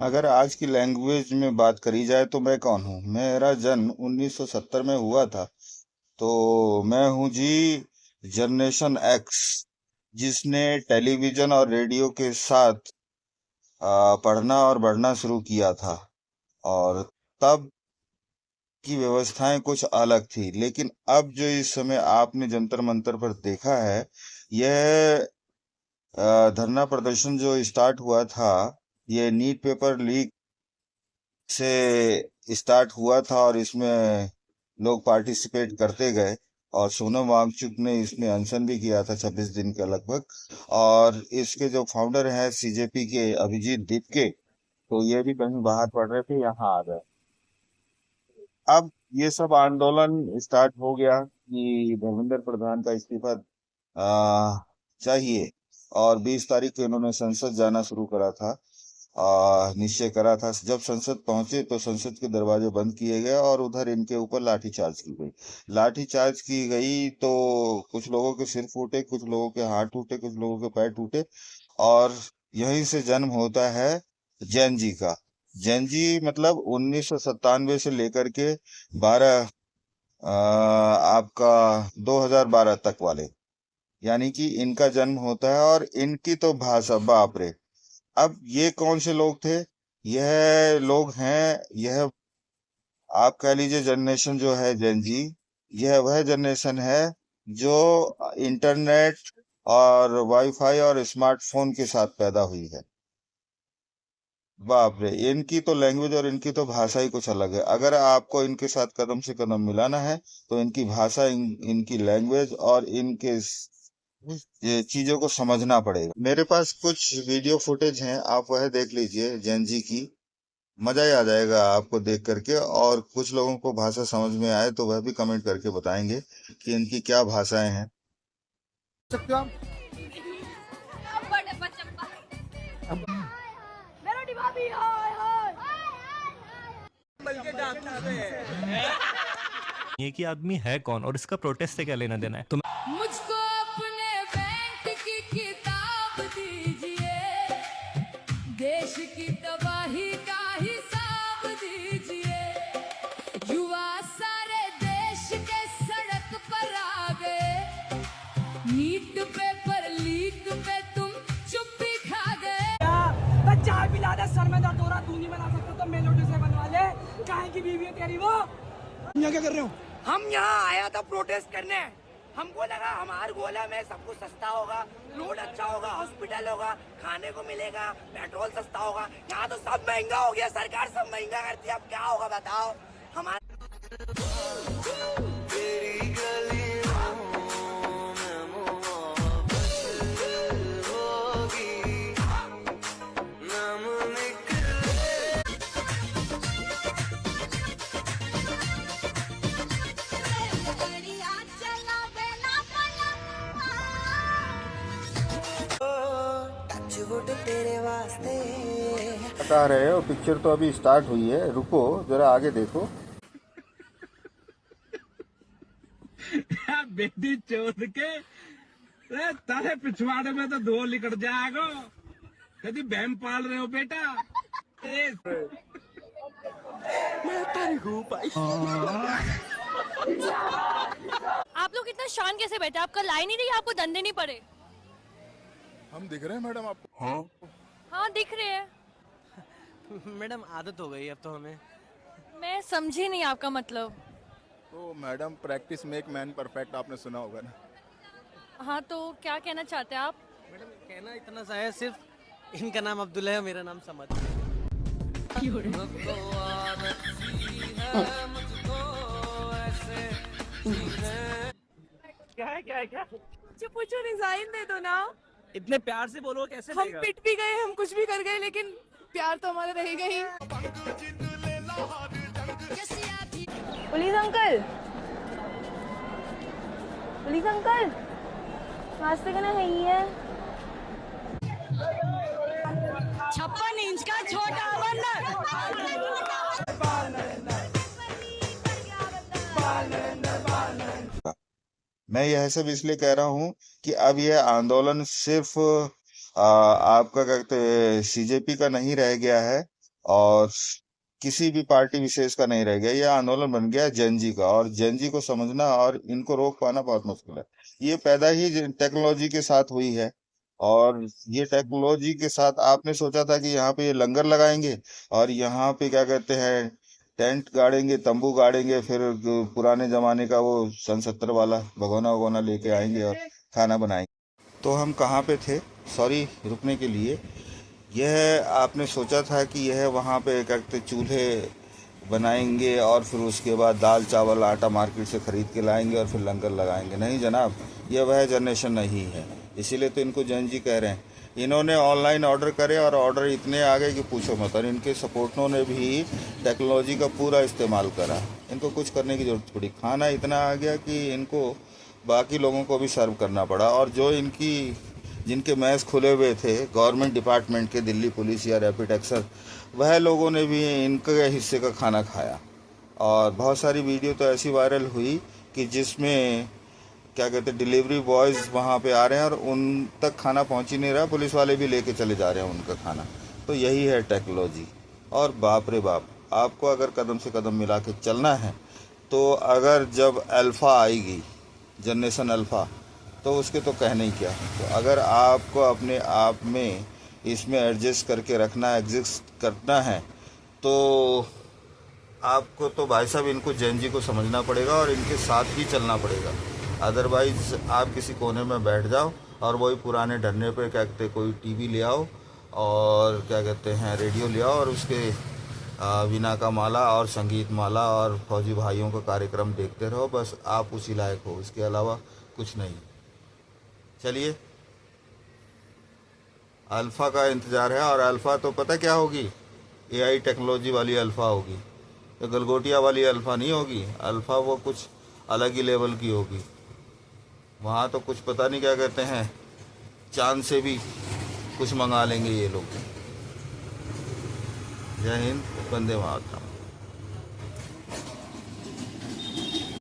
अगर आज की लैंग्वेज में बात करी जाए तो मैं कौन हूँ। मेरा जन्म 1970 में हुआ था। तो मैं हूँ जी जनरेशन एक्स, जिसने टेलीविजन और रेडियो के साथ पढ़ना और बढ़ना शुरू किया था। और तब की व्यवस्थाएं कुछ अलग थी, लेकिन अब जो इस समय आपने जंतर मंतर पर देखा है, यह धरना प्रदर्शन जो स्टार्ट हुआ था, ये नीट पेपर लीक से स्टार्ट हुआ था और इसमें लोग पार्टिसिपेट करते गए। और सोनम वांगचुक ने इसमें अनशन भी किया था 26 दिन का लगभग। और इसके जो फाउंडर हैं सीजेपी के अभिजीत दीपके, तो ये भी कहीं बाहर पढ़ रहे थे, यहाँ आ गए। अब ये सब आंदोलन स्टार्ट हो गया कि धर्मेंद्र प्रधान का इस्तीफा चाहिए। और 20 तारीख को इन्होंने संसद जाना शुरू करा था, निश्चय करा था। जब संसद पहुंचे तो संसद के दरवाजे बंद किए गए और उधर इनके ऊपर लाठीचार्ज की गई। लाठीचार्ज की गई तो कुछ लोगों के सिर फूटे, कुछ लोगों के हाथ टूटे, कुछ लोगों के पैर टूटे। और यहीं से जन्म होता है जैन जी का। जैन जी मतलब 1997 से लेकर के 12 आपका 2012 तक वाले, यानी कि इनका जन्म होता है। और इनकी तो भाषा बाप रे। अब ये कौन से लोग थे? यह लोग हैं, यह आप कह लीजिए जनरेशन जो है जेन जी, यह वह जनरेशन है जो इंटरनेट और वाईफाई और स्मार्टफोन के साथ पैदा हुई है। बाप रे, इनकी तो लैंग्वेज और इनकी तो भाषा ही कुछ अलग है। अगर आपको इनके साथ कदम से कदम मिलाना है तो इनकी भाषा, इनकी लैंग्वेज और इनके ये चीजों को समझना पड़ेगा। मेरे पास कुछ वीडियो फुटेज हैं, आप वह देख लीजिए जैन जी की। मजा ही आ जाएगा आपको देख करके। और कुछ लोगों को भाषा समझ में आए तो वह भी कमेंट करके बताएंगे कि इनकी क्या भाषाएं हैं। सकते हो आप? ये कि आदमी है कौन और इसका प्रोटेस्ट से क्या लेना देना है। तो मुझको अपने बैंक की किताब दीजिए, देश की तबाही का हिसाब दीजिए। युवा सारे देश के सड़क पर आ गए, नीट पेपर लीक पे तुम चुप्पी खा गए। चाय पिला दे, सर में दर्द हो रहा, तू नहीं बना सकता तो मेलोडी से बनवा ले। काहे की बीवी है तेरी वो? यहाँ क्या कर रहे हो? हम यहाँ आया था प्रोटेस्ट करने। हमको लगा हमारे गोला में सब कुछ सस्ता होगा, रोड अच्छा होगा, हॉस्पिटल होगा, खाने को मिलेगा, पेट्रोल सस्ता होगा। यहाँ तो सब महंगा हो गया, सरकार सब महंगा करती है। अब क्या होगा बताओ? हमारे तेरे वास्ते बता रहे हो, पिक्चर तो अभी स्टार्ट हुई है, रुको जरा आगे देखो। बेटी चोद के तारे पिछवाड़े में तो धो लिकट जाएगा। कभी बहन पाल रहे हो बेटा? आप लोग इतना शान कैसे बैठे? आपका लाइन ही नहीं, आपको धंधे नहीं पड़े? हम दिख रहे हैं मैडम आपको? हाँ दिख रहे हैं। मैडम आदत हो गई अब तो हमें। मैं समझी नहीं आपका मतलब। तो madam practice make man perfect, आपने सुना होगा ना। हाँ तो क्या कहना चाहते हैं आप? मैडम कहना इतना सा है, सिर्फ इनका नाम अब्दुल है, मेरा नाम समद। क्या है क्या है क्या? मुझे पूछो, रिजाइन दे दो ना। इतने प्यार से बोलो, कैसे हम देगा? पिट भी गए, हम कुछ भी कर गए, लेकिन प्यार तो हमारा रहेगा ही। पुलिस अंकल, पुलिस अंकल, नाश्ते करना है ही है। 56 इंच का छोटा बंदर। मैं यह सब इसलिए कह रहा हूँ कि अब यह आंदोलन सिर्फ आपका कहते सीजेपी का नहीं रह गया है। और किसी भी पार्टी विशेष का नहीं रह गया। ये आंदोलन बन गया जन जी का, और जन जी को समझना और इनको रोक पाना बहुत मुश्किल है। ये पैदा ही टेक्नोलॉजी के साथ हुई है, और ये टेक्नोलॉजी के साथ आपने सोचा था कि यहाँ पे ये लंगर लगाएंगे और यहाँ पे क्या कहते हैं टेंट गाड़ेंगे, तंबू गाड़ेंगे, फिर पुराने जमाने का वो सन 70 वाला भगोना वगोना लेके आएंगे और खाना बनाएंगे। तो हम कहाँ पे थे, सॉरी रुकने के लिए। यह आपने सोचा था कि यह वहाँ पे करते चूल्हे बनाएंगे और फिर उसके बाद दाल चावल आटा मार्केट से ख़रीद के लाएंगे और फिर लंगर लगाएंगे। नहीं जनाब, यह वह जनरेशन नहीं है। इसीलिए तो इनको जन जी कह रहे हैं। इन्होंने ऑनलाइन ऑर्डर करे और ऑर्डर इतने आ गए कि पूछो मत, और इनके सपोर्टरों ने भी टेक्नोलॉजी का पूरा इस्तेमाल करा। इनको कुछ करने की ज़रूरत पड़ी। खाना इतना आ गया कि इनको बाकी लोगों को भी सर्व करना पड़ा, और जो जिनके मैस खुले हुए थे गवर्नमेंट डिपार्टमेंट के, दिल्ली पुलिस या रैपिड एक्शन, वह लोगों ने भी इनके हिस्से का खाना खाया। और बहुत सारी वीडियो तो ऐसी वायरल हुई कि जिसमें क्या कहते हैं डिलीवरी बॉयज़ वहाँ पे आ रहे हैं और उन तक खाना पहुँच ही नहीं रहा, पुलिस वाले भी लेके चले जा रहे हैं उनका खाना। तो यही है टेक्नोलॉजी। और बाप रे बाप, आपको अगर कदम से कदम मिला के चलना है तो अगर जब अल्फ़ा आएगी, जनरेशन अल्फ़ा, तो उसके तो कहने ही क्या। तो अगर आपको अपने आप में इसमें एडजस्ट करके रखना, एग्जिस्ट करना है, तो आपको तो भाई साहब इनको जैन जी को समझना पड़ेगा और इनके साथ ही चलना पड़ेगा। अदरवाइज़ आप किसी कोने में बैठ जाओ और वही पुराने ढन्ने पे क्या कहते कोई टीवी ले आओ और क्या कहते हैं रेडियो ले आओ और उसके वीणा का माला और संगीत माला और फौजी भाइयों का कार्यक्रम देखते रहो। बस आप उसी लायक हो, इसके अलावा कुछ नहीं। चलिए, अल्फ़ा का इंतज़ार है। और अल्फ़ा तो पता क्या होगी, AI टेक्नोलॉजी वाली अल्फ़ा होगी, तो गलगोटिया वाली अल्फ़ा नहीं होगी। अल्फ़ा वो कुछ अलग ही लेवल की होगी। वहाँ तो कुछ पता नहीं क्या कहते हैं, चांद से भी कुछ मंगा लेंगे ये लोग। जय हिंद, वंदे मातरम।